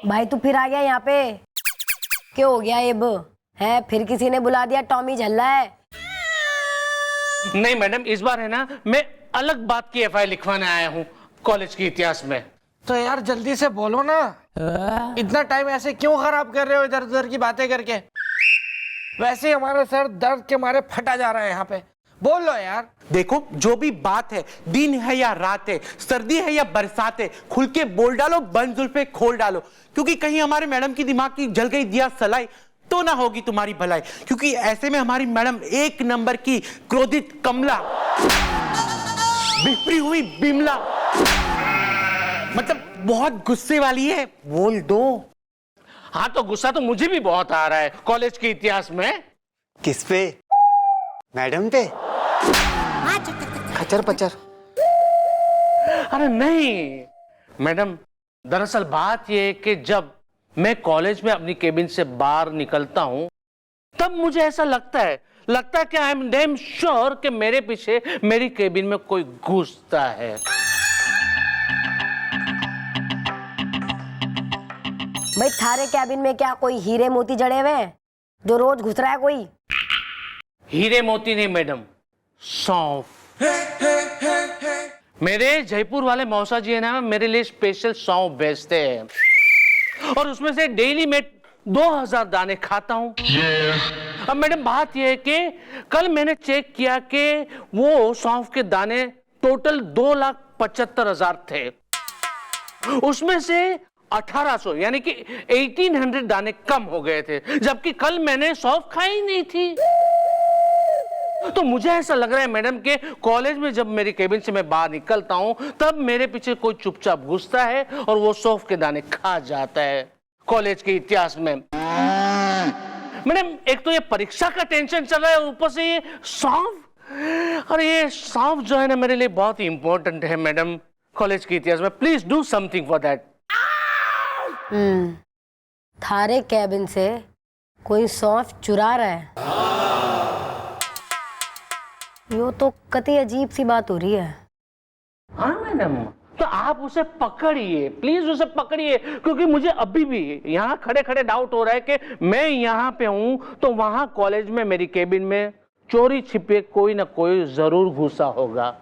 भाई तू फिर आ गया यहाँ पे? क्या हो गया एब? है फिर किसी ने बुला दिया? टॉमी झल्ला है? नहीं मैडम, इस बार है ना मैं अलग बात की एफआईआर लिखवाने आया हूँ कॉलेज के इतिहास में। तो यार जल्दी से बोलो ना, इतना टाइम ऐसे क्यों खराब कर रहे हो इधर उधर की बातें करके? वैसे ही हमारा सर दर्द के मारे फटा जा रहा है यहाँ पे, बोल लो यार। देखो जो भी बात है, दिन है या रात है, सर्दी है या बरसात है, खुल के बोल डालो, बंद जुल्फे खोल डालो, क्योंकि कहीं हमारे मैडम की दिमाग की जल गई दिया सलाई तो ना होगी तुम्हारी भलाई। क्योंकि ऐसे में हमारी मैडम एक नंबर की क्रोधित कमला, बिफरी हुई बिमला, मतलब बहुत गुस्से वाली है। बोल दो। हाँ तो गुस्सा तो मुझे भी बहुत आ रहा है कॉलेज के इतिहास में। किस पे? मैडम पे? खचर पचर? अरे नहीं मैडम, दरअसल बात यह है कि जब मैं कॉलेज में अपनी केबिन से बाहर निकलता हूं तब मुझे ऐसा लगता है कि आई एम डैम श्योर कि मेरे पीछे मेरी केबिन में कोई घुसता है। भाई थारे कैबिन में क्या कोई हीरे मोती जड़े हुए हैं जो रोज घुस रहा है कोई? हीरे मोती नहीं मैडम, सौंफ। मेरे जयपुर वाले मौसा जी है ना, मेरे लिए स्पेशल सौंफ भेजते हैं और उसमें से डेली मैं 2000 दाने खाता हूं। अब मैडम बात यह है कि कल मैंने चेक किया कि वो सौंफ के दाने टोटल 2,75,000 थे। उसमें से 1800 यानी कि 1800 दाने कम हो गए थे, जबकि कल मैंने सौंफ खाई नहीं थी। तो मुझे ऐसा लग रहा है मैडम कि कॉलेज में जब मेरी केबिन से मैं बाहर निकलता हूं तब मेरे पीछे कोई चुपचाप घुसता है और वो सौंफ के दाने खा जाता है कॉलेज के इतिहास में। मैडम एक तो ये परीक्षा का टेंशन चल रहा है, ऊपर से ये सौंफ। और ये सौंफ जो है ना मेरे लिए बहुत ही इंपॉर्टेंट है मैडम कॉलेज के इतिहास में। Please do something for that. थारे कैबिन से कोई सौंफ चुरा रहा है? यो तो कतई अजीब सी बात हो रही है। हाँ मैडम, तो आप उसे पकड़िए, प्लीज उसे पकड़िए, क्योंकि मुझे अभी भी यहाँ खड़े खड़े डाउट हो रहा है कि मैं यहाँ पे हूँ तो वहां कॉलेज में मेरी केबिन में चोरी छिपे कोई ना कोई जरूर घुसा होगा।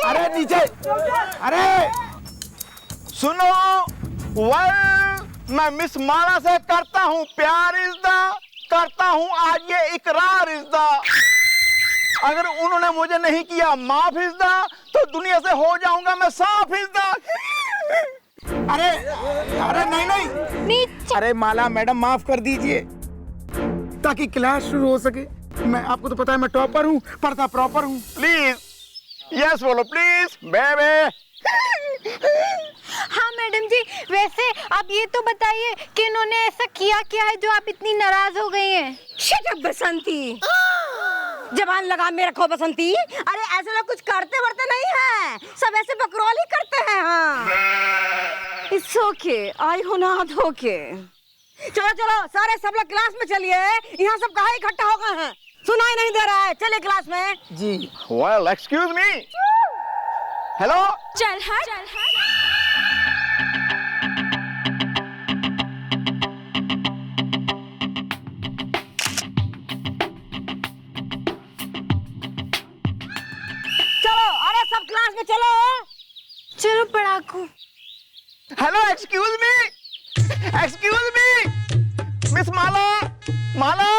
अरे नीचे, अरे सुनो, मैं मिस माला से करता हूँ प्यार इज़्दा, करता हूँ आज ये इकरार इज़्दा। अगर उन्होंने मुझे नहीं किया माफ इज़्दा तो दुनिया से हो जाऊंगा मैं साफ इज़्दा। अरे अरे नहीं, अरे माला मैडम माफ कर दीजिए ताकि क्लास शुरू हो सके। मैं आपको तो पता है मैं टॉपर हूँ, पढ़ता प्रॉपर हूँ। प्लीज यस बोलो प्लीज बेबे। हाँ मैडम जी, वैसे आप ये तो बताइए कि इन्होंने ऐसा किया क्या है जो आप इतनी नाराज हो गई हैं? शट अप बसंती, जबान लगा में रखो बसंती। अरे ऐसे लोग कुछ करते वर्ते नहीं है, सब ऐसे बकरौल ही करते हैं। हाँ इट्स ओके, आई हो नॉट ओके। चलो चलो सारे सब लोग क्लास में चलिए, यहाँ सब कहाँ इकट्ठा हो गए हैं, सुनाई नहीं दे रहा है। चले क्लास में जी। Well excuse me, hello. चल हट। चलो, अरे सब क्लास में चलो। चलो पढ़ाकू। Hello excuse me miss Mala, Mala.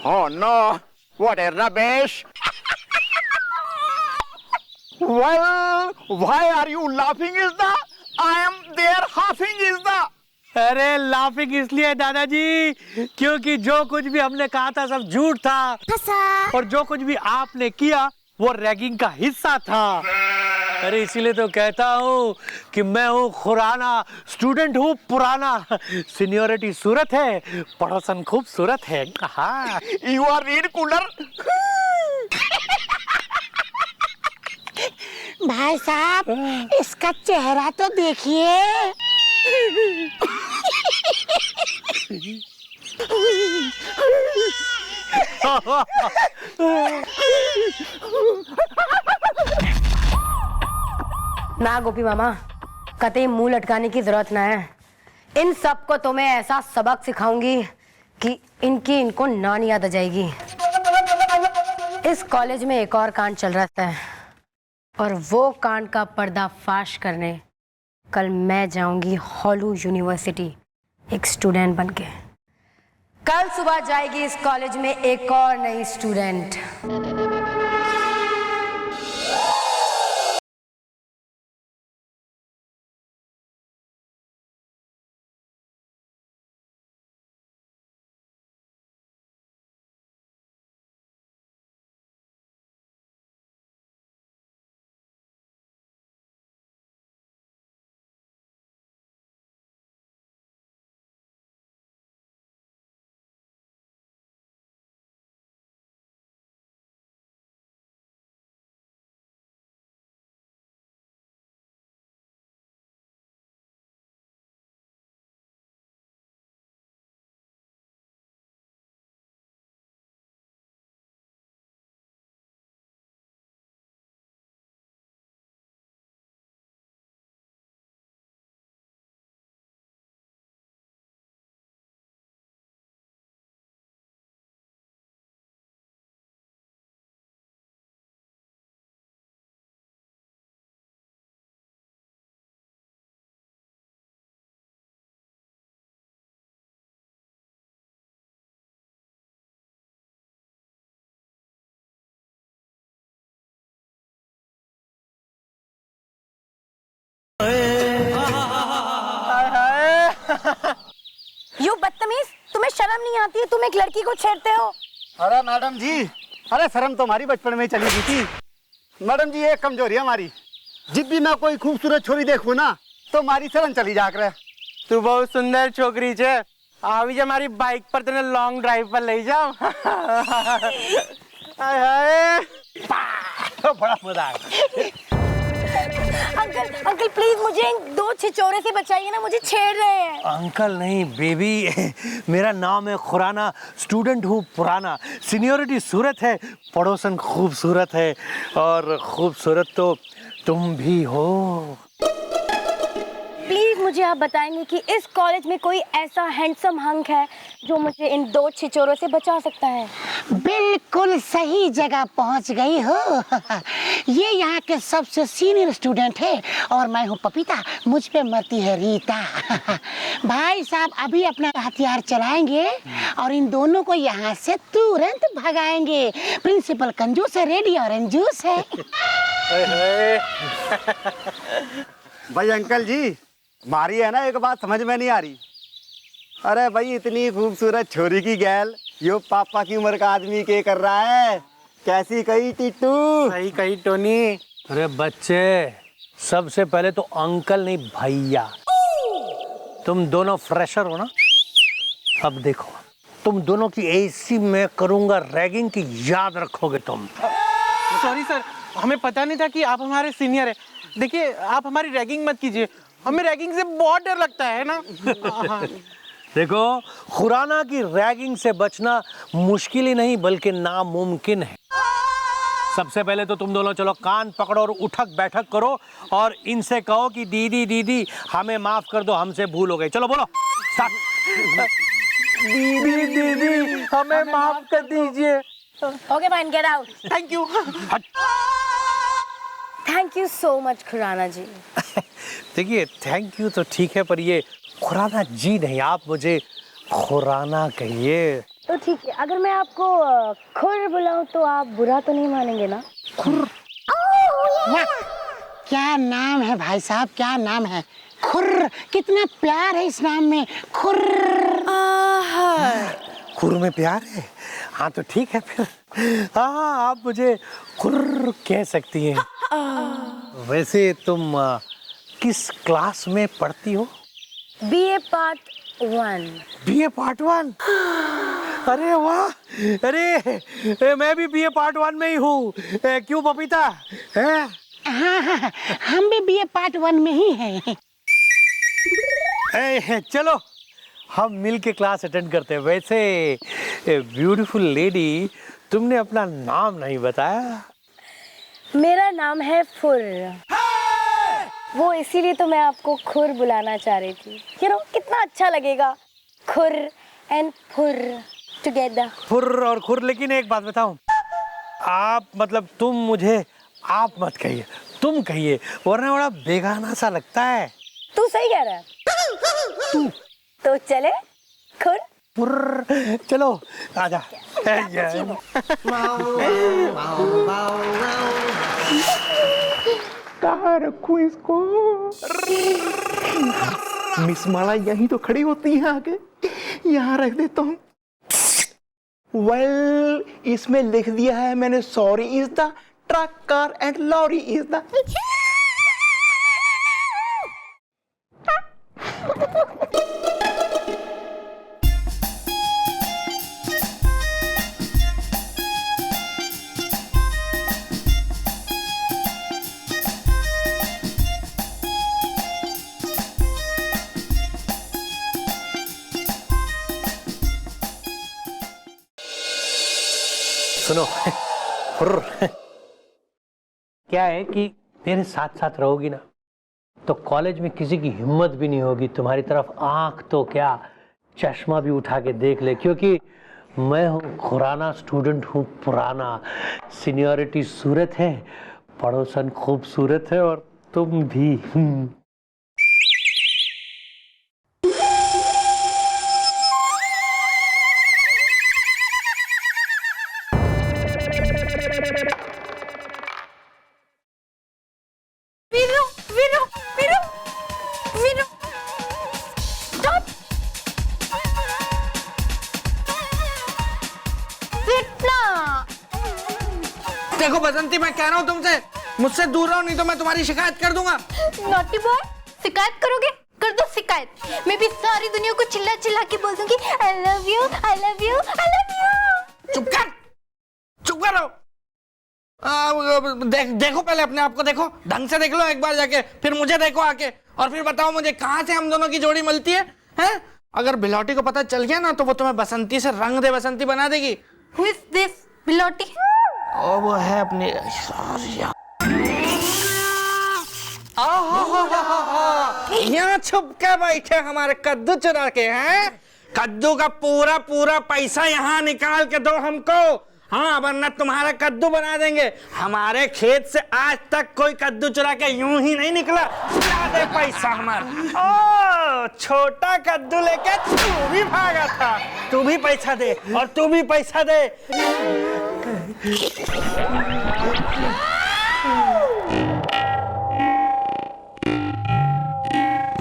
Oh no, what a rubbish. Well, why are you laughing is the, I am there laughing is the. अरे लाफिंग इसलिए दादाजी क्योंकि जो कुछ भी हमने कहा था सब झूठ था और जो कुछ भी आपने किया वो रैगिंग का हिस्सा था। अरे इसीलिए तो कहता हूँ कि मैं हूँ खुराना, स्टूडेंट हूँ पुराना, सीनियोरिटी सूरत है, पड़ोसन खूबसूरत है। हाँ यू आर रीड कूलर। भाई साहब इसका चेहरा तो देखिए। ना गोपी मामा, कतई मुंह लटकाने की जरूरत ना है। इन सबको तो मैं ऐसा सबक सिखाऊंगी कि इनको नानी याद आ जाएगी। इस कॉलेज में एक और कांड चल रहा है और वो कांड का पर्दाफाश करने कल मैं जाऊंगी हॉलू यूनिवर्सिटी एक स्टूडेंट बनके। कल सुबह जाएगी इस कॉलेज में एक और नई स्टूडेंट। यू बदतमीज, तुम्हें शर्म नहीं आती है? तुम एक लड़की को छेड़ते हो। अरे मैडम जी, अरे शर्म तो हमारी बचपन में ही चली गई थी। मैडम जी, एक कमजोरी है हमारी, जब भी मैं कोई खूबसूरत छोरी देखूं ना तो हमारी शर्म चली जा करे। तू बहुत सुंदर छोकरी छे, आवी जा हमारी बाइक पर तने लॉन्ग ड्राइव पर ले जाओ। हाय हाय, तो बड़ा मजा आया। अंकल प्लीज मुझे इन दो छिछोरे से बचाइए ना, मुझे छेड़ रहे हैं। अंकल नहीं बेबी, मेरा नाम है खुराना, स्टूडेंट हूँ पुराना, सीनियोरिटी सूरत है, पड़ोसन खूबसूरत है, और खूबसूरत तो तुम भी हो। प्लीज मुझे आप बताएंगे कि इस कॉलेज में कोई ऐसा हैंडसम हंक है जो मुझे इन दो छिछोरों से बचा सकता है? बिल्कुल सही जगह पहुंच गई हो। ये यहाँ के सबसे सीनियर स्टूडेंट है और मैं हूँ पपीता, मुझ पे मरती है रीता। भाई साहब अभी अपना हथियार चलाएंगे और इन दोनों को यहाँ से तुरंत भगाएंगे। प्रिंसिपल कंजूस है, रेडी ऑरेंज जूस है। भाई अंकल जी, मारी है ना एक बात समझ में नहीं आ रही। अरे भाई, इतनी खूबसूरत छोरी की गैल यो पापा की उम्र का आदमी के कर रहा है? कैसी कही टीटू? सही कही टोनी। अरे बच्चे, सबसे पहले तो अंकल नहीं भैया, तुम दोनों फ्रेशर हो ना। अब देखो, तुम दोनों की ऐसी मैं करूंगा रैगिंग की याद रखोगे तुम। सॉरी सर, हमें पता नहीं था कि आप हमारे सीनियर हैं। देखिए, आप हमारी रैगिंग मत कीजिए, हमें रैगिंग से बहुत डर लगता है ना। देखो, खुराना की रैगिंग से बचना मुश्किल ही नहीं बल्कि नामुमकिन है। सबसे पहले तो तुम दोनों चलो कान पकड़ो और उठक बैठक करो और इनसे कहो कि दीदी दीदी हमें माफ कर दो, हमसे भूल हो गई। चलो बोलो, स्टार्ट। दीदी दीदी हमें माफ कर दीजिए। Okay fine, get out. Thank you. Thank you so much Khurana ji. देखिए, थैंक यू तो ठीक है, पर ये खुराना जी नहीं, आप मुझे खुराना कहिए। तो ठीक है, अगर मैं आपको खुर बुलाऊं तो आप बुरा तो नहीं मानेंगे ना? खुर, क्या नाम है भाई साहब, क्या नाम है? खुर, कितना प्यार है इस नाम में, खुर। खुर में प्यार है? हाँ तो ठीक है फिर, हाँ आप मुझे खुर कह सकती हैं। वैसे तुम किस क्लास में पढ़ती हो? BA Part 1। BA Part 1? अरे वाह! अरे मैं भी BA Part 1 में ही हूँ। क्यों पपीता? है? हाँ, हम भी BA Part 1 में ही हैं। चलो हम मिल के क्लास अटेंड करते हैं। वैसे ब्यूटीफुल लेडी, तुमने अपना नाम नहीं बताया। मेरा नाम है फुर। वो इसीलिए तो मैं आपको खुर बुलाना चाह रही थी। कितना अच्छा लगेगा, खुर एंड फुर टुगेदर। फुर और खुर। लेकिन एक बात बताऊं, आप मतलब तुम मुझे आप मत कहिए, तुम कहिए, वरना बड़ा बेगाना सा लगता है। तू सही कह रहा है। तो चले खुर फुर। चलो आजा। कहाँ रखूं इसको? मिस माला यहीं तो खड़ी होती है आगे, यहाँ रख देता हूँ। वेल, इसमें लिख दिया है मैंने, sorry is the truck car and lorry is the. सुनो, क्या है कि मेरे साथ साथ रहोगी ना तो कॉलेज में किसी की हिम्मत भी नहीं होगी तुम्हारी तरफ आंख तो क्या चश्मा भी उठा के देख ले, क्योंकि मैं हूँ खुराना स्टूडेंट हूँ पुराना। सीनियरिटी सूरत है, पड़ोसन खूबसूरत है और तुम भी। देखो बसंती, मैं कह रहा हूँ तुमसे, मुझसे दूर रहो, नहीं तो मैं तुम्हारी शिकायत कर दूंगा। नॉटी बॉय, शिकायत करोगे? कर दो शिकायत। मैं भी सारी दुनिया को चिल्ला चिल्ला के बोल दूंगी I love you, I love you, I love you. चुप कर, चुप करो। देखो पहले अपने आप को देखो, ढंग से देख लो एक बार जाके, फिर मुझे देखो आके, और फिर बताओ मुझे कहाँ से हम दोनों की जोड़ी मिलती है, हैं? अगर बिलौटी को पता चल गया ना तो वो तुम्हें बसंती से रंग दे बसंती बना देगी। Who is this? बिलौटी? ओ वो है अपनी। यहाँ छुप के बैठे हमारे कद्दू चुरा के हैं। कद्दू का पूरा पूरा पैसा यहाँ निकाल के दो हमको, हाँ, वरना तुम्हारा कद्दू बना देंगे। हमारे खेत से आज तक कोई कद्दू चुरा के यूं ही नहीं निकला। दे पैसा हमारा। ओ छोटा कद्दू लेके तू भी भागा था, तू भी पैसा दे और तू भी पैसा दे।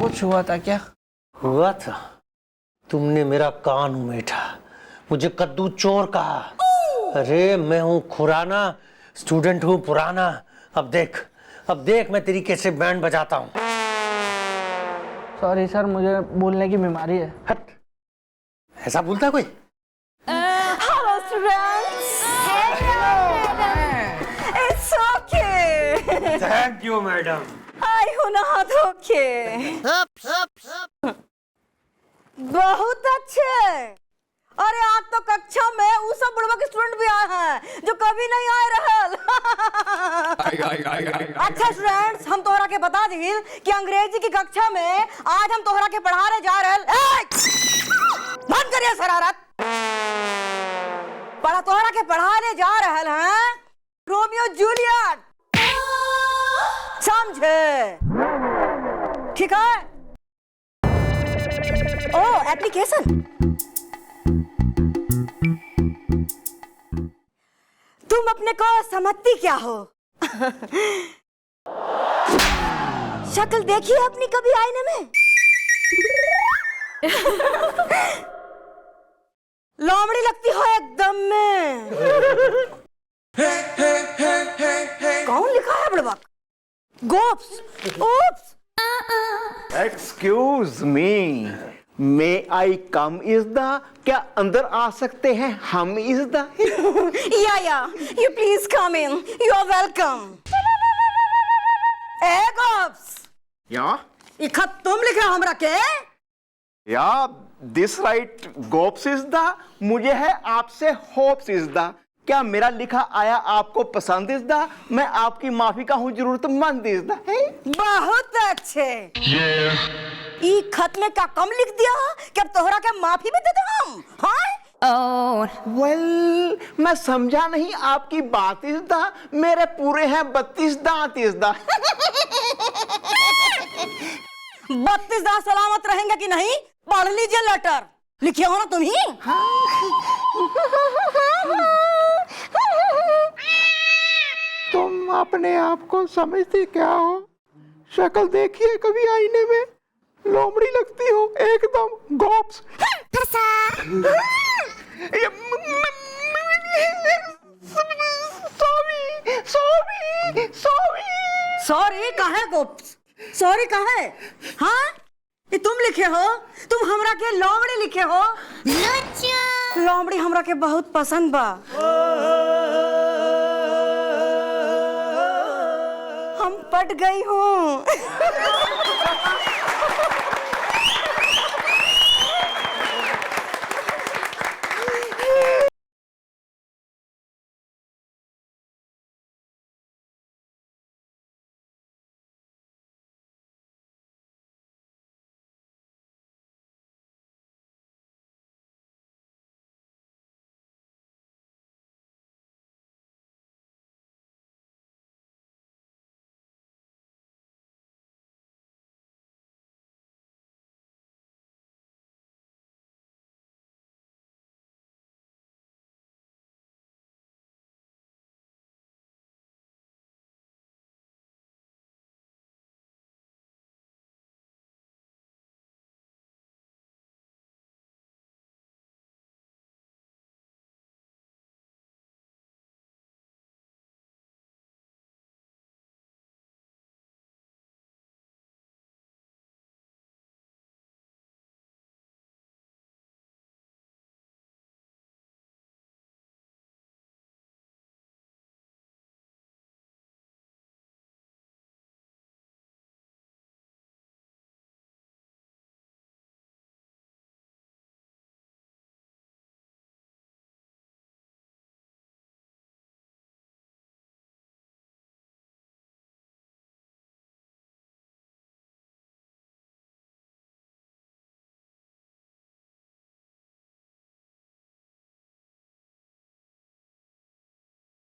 कुछ हुआ था क्या? हुआ था, तुमने मेरा कान उमेटा, मुझे कद्दू चोर कहा। अरे मैं हूँ खुराना, स्टूडेंट हूँ पुराना। अब देख मैं तेरी कैसे बैंड बजाता हूँ। सॉरी सर, मुझे बोलने की बीमारी है। हट, ऐसा बोलता कोई? Hello students. It's okay. Thank you madam. आई हूँ नहा धो के। बहुत अच्छे। अरे आज तो कक्षा में वो सब बुढ़वा के स्टूडेंट भी आए हैं जो कभी नहीं आए रहल। अच्छा स्टूडेंट्स, हम तोहरा के बता दी कि अंग्रेजी की कक्षा में आज हम तोहरा के पढ़ाने जा रहल। बंद करिए शरारत। तोहरा के पढ़ाने जा रहल हैं रोमियो जूलियट, समझे? ठीक है? ओ एप्लीकेशन, तुम अपने को समझती क्या हो? शक्ल देखी है अपनी कभी आईने में? लोमड़ी लगती हो एकदम में। कौन लिखा है बुड़बक? Gops, oops. Excuse me, may I come इज द, क्या अंदर आ सकते हैं हम इज द? Yeah, you please come in. You are welcome. ए गोप्स, या ये खत तुम लिखे हो हमरा के? या दिस राइट गोप्स इज द, मुझे है आपसे होप्स इज द। क्या मेरा लिखा आया आपको पसंद इज द? मैं आपकी माफी का हूँ जरूरतमंद इज द। बहुत अच्छे। ई खत में का कम लिख दिया कि अब तोहरा के माफी भी दे दे हम? हाँ? वेल, मैं समझा नहीं आपकी बात इज द, मेरे पूरे हैं 32 दांत इज द। 32 दांत सलामत रहेंगे कि नहीं? पढ़ लीजिए लेटर, लिखे हो ना तुम ही? तुम अपने आप को समझती क्या हो? शक्ल देखिए कभी आईने में, लोमड़ी लगती हो एकदम गोप्स। सॉरी कहाँ है गोप्स? सॉरी कहाँ है? हाँ, ये तुम लिखे हो? तुम हमरा के लोमड़ी लिखे हो? लोमड़ी हमरा के बहुत पसंद बा। हम पट गई हूँ।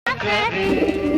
करे